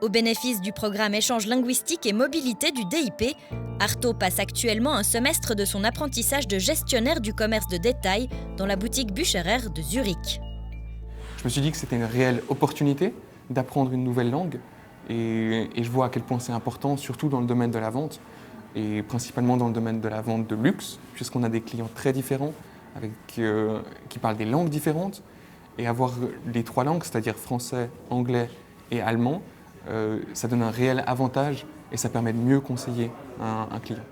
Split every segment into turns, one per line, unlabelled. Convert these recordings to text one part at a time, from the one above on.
Au bénéfice du programme Échange linguistique et mobilité du DIP, Arto passe actuellement un semestre de son apprentissage de gestionnaire du commerce de détail dans la boutique Bucherer de Zurich.
Je me suis dit que c'était une réelle opportunité d'apprendre une nouvelle langue et je vois à quel point c'est important, surtout dans le domaine de la vente et principalement dans le domaine de la vente de luxe, puisqu'on a des clients très différents qui parlent des langues différentes et avoir les trois langues, c'est-à-dire français, anglais et allemand, ça donne un réel avantage et ça permet de mieux conseiller un client.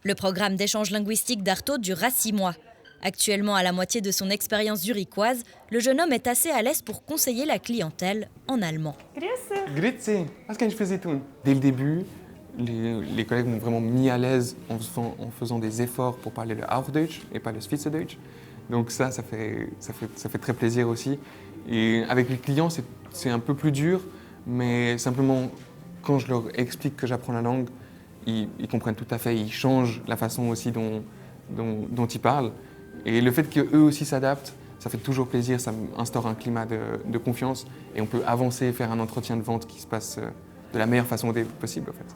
Le programme d'échange linguistique d'Arto durera 6 mois. Actuellement à la moitié de son expérience zurichoise, le jeune homme est assez à l'aise pour conseiller la clientèle en allemand.
Grüezi, was kann ich für Sie tun? Dès le début, les collègues m'ont vraiment mis à l'aise en faisant des efforts pour parler le Hochdeutsch et pas le Schweizerdeutsch. Donc ça fait très plaisir aussi. Et avec les clients, c'est un peu plus dur, mais simplement quand je leur explique que j'apprends la langue, ils comprennent tout à fait, ils changent la façon aussi dont ils parlent. Et le fait qu'eux aussi s'adaptent, ça fait toujours plaisir, ça instaure un climat de confiance et on peut avancer et faire un entretien de vente qui se passe de la meilleure façon possible en fait.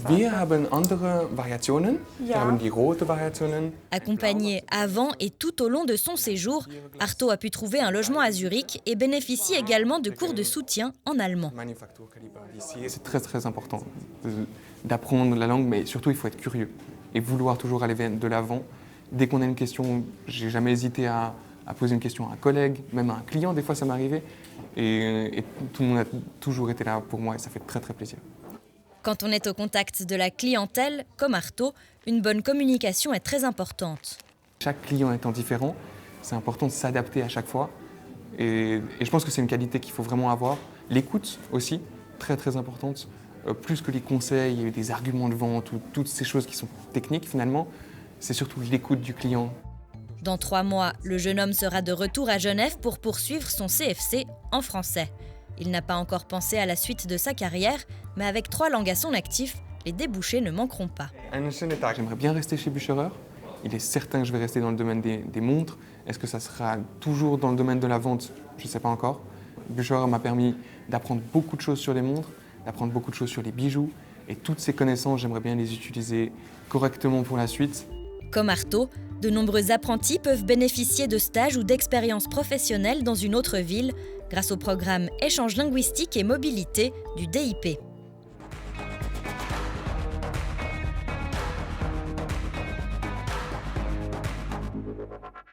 Wir haben andere Variationen. Wir haben die rote Variationen.
Accompagné avant et tout au long de son séjour, Arto a pu trouver un logement à Zurich et bénéficie également de cours de soutien en allemand.
C'est très important d'apprendre la langue, mais surtout il faut être curieux et vouloir toujours aller de l'avant. Dès qu'on a une question, j'ai jamais hésité à poser une question à un collègue, même à un client, des fois ça m'arrivait. Et tout le monde a toujours été là pour moi et ça fait très plaisir.
Quand on est au contact de la clientèle, comme Arto, une bonne communication est très importante.
Chaque client étant différent, c'est important de s'adapter à chaque fois. Et je pense que c'est une qualité qu'il faut vraiment avoir. L'écoute aussi, très importante. Plus que les conseils et des arguments de vente ou toutes ces choses qui sont techniques finalement, c'est surtout l'écoute du client.
Dans 3 mois, le jeune homme sera de retour à Genève pour poursuivre son CFC en français. Il n'a pas encore pensé à la suite de sa carrière, mais avec 3 langues à son actif, les débouchés ne manqueront pas.
J'aimerais bien rester chez Bucherer. Il est certain que je vais rester dans le domaine des montres. Est-ce que ça sera toujours dans le domaine de la vente? Je ne sais pas encore. Bucherer m'a permis d'apprendre beaucoup de choses sur les montres, d'apprendre beaucoup de choses sur les bijoux. Et toutes ces connaissances, j'aimerais bien les utiliser correctement pour la suite.
Comme Arto, de nombreux apprentis peuvent bénéficier de stages ou d'expériences professionnelles dans une autre ville grâce au programme Échange linguistique et mobilité du DIP.